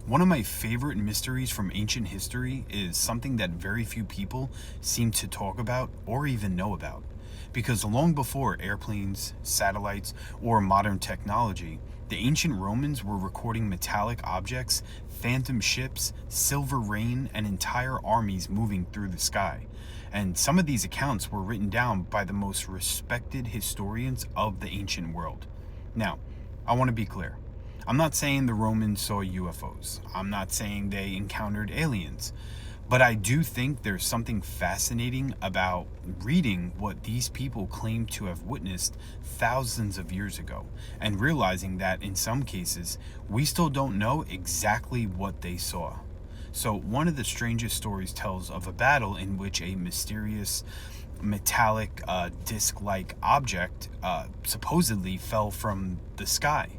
One of my favorite mysteries from ancient history is something that very few people seem to talk about or even know about. Because long before airplanes, satellites, or modern technology, the ancient Romans were recording metallic objects, phantom ships, silver rain, and entire armies moving through the sky. And some of these accounts were written down by the most respected historians of the ancient world. Now, I want to be clear. I'm not saying the Romans saw UFOs. I'm not saying they encountered aliens. But I do think there's something fascinating about reading what these people claim to have witnessed thousands of years ago and realizing that in some cases, we still don't know exactly what they saw. So, one of the strangest stories tells of a battle in which a mysterious metallic disc like object supposedly fell from the sky.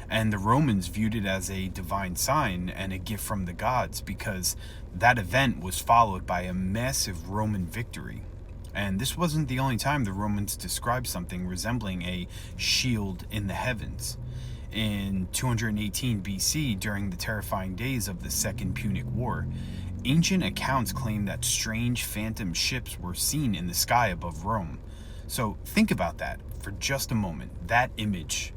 And the Romans viewed it as a divine sign and a gift from the gods because that event was followed by a massive Roman victory. And this wasn't the only time the Romans described something resembling a shield in the heavens. In 218 BC, during the terrifying days of the Second Punic War, ancient accounts claim that strange phantom ships were seen in the sky above Rome. So think about that for just a moment, that image.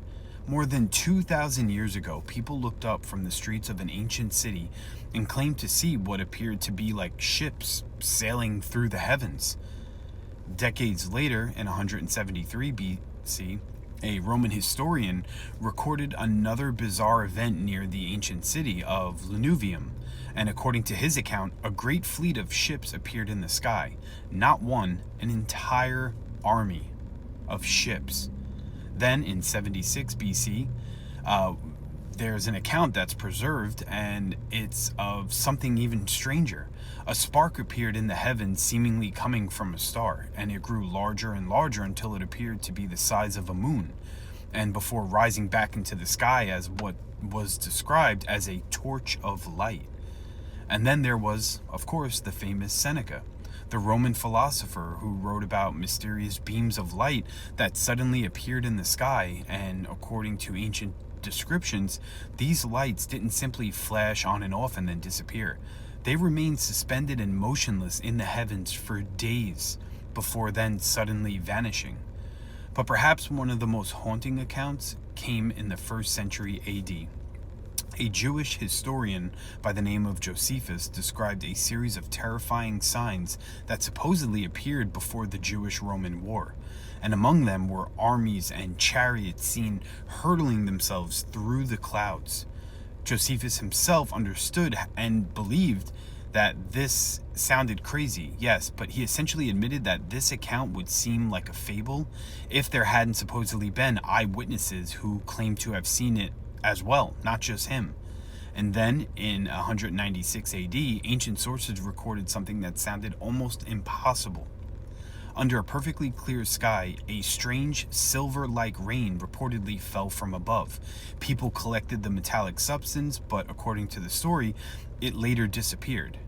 More than 2,000 years ago, people looked up from the streets of an ancient city and claimed to see what appeared to be like ships sailing through the heavens. Decades later, in 173 BC, a Roman historian recorded another bizarre event near the ancient city of Lanuvium, and according to his account, a great fleet of ships appeared in the sky. Not one, an entire army of ships. Then in 76 BC, there's an account that's preserved, and it's of something even stranger. A spark appeared in the heavens, seemingly coming from a star, and it grew larger and larger until it appeared to be the size of a moon, and before rising back into the sky as what was described as a torch of light. And then there was, of course, the famous Seneca, the Roman philosopher who wrote about mysterious beams of light that suddenly appeared in the sky, and according to ancient descriptions, these lights didn't simply flash on and off and then disappear. They remained suspended and motionless in the heavens for days before then suddenly vanishing. But perhaps one of the most haunting accounts came in the 1st century AD. A Jewish historian by the name of Josephus described a series of terrifying signs that supposedly appeared before the Jewish-Roman War, and among them were armies and chariots seen hurtling themselves through the clouds. Josephus himself understood and believed that this sounded crazy, yes, but he essentially admitted that this account would seem like a fable if there hadn't supposedly been eyewitnesses who claimed to have seen it as well, not just him. And then in 196 AD, ancient sources recorded something that sounded almost impossible. Under a perfectly clear sky, a strange silver-like rain reportedly fell from above. People collected the metallic substance, but according to the story, it later disappeared.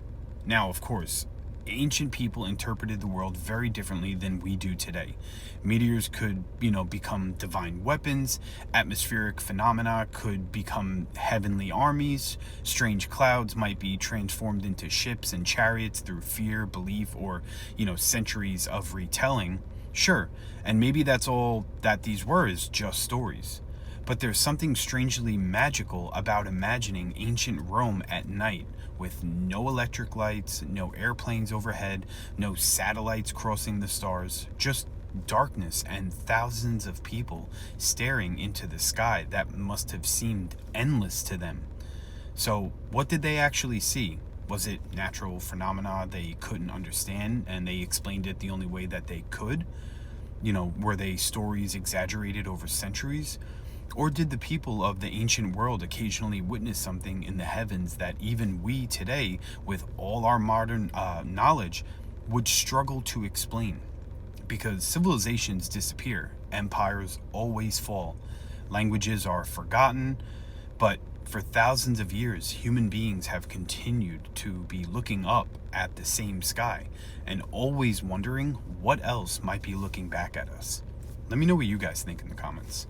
Now, of course, ancient people interpreted the world very differently than we do today. Meteors could, become divine weapons. Atmospheric phenomena could become heavenly armies. Strange clouds might be transformed into ships and chariots through fear, belief, or, centuries of retelling. Sure, and maybe that's all that these were, is just stories. But there's something strangely magical about imagining ancient Rome at night, with no electric lights, no airplanes overhead, no satellites crossing the stars, just darkness and thousands of people staring into the sky that must have seemed endless to them. So, what did they actually see? Was it natural phenomena they couldn't understand and they explained it the only way that they could? Were they stories exaggerated over centuries? Or did the people of the ancient world occasionally witness something in the heavens that even we today, with all our modern knowledge, would struggle to explain? Because civilizations disappear, empires always fall, languages are forgotten, but for thousands of years, human beings have continued to be looking up at the same sky and always wondering what else might be looking back at us. Let me know what you guys think in the comments.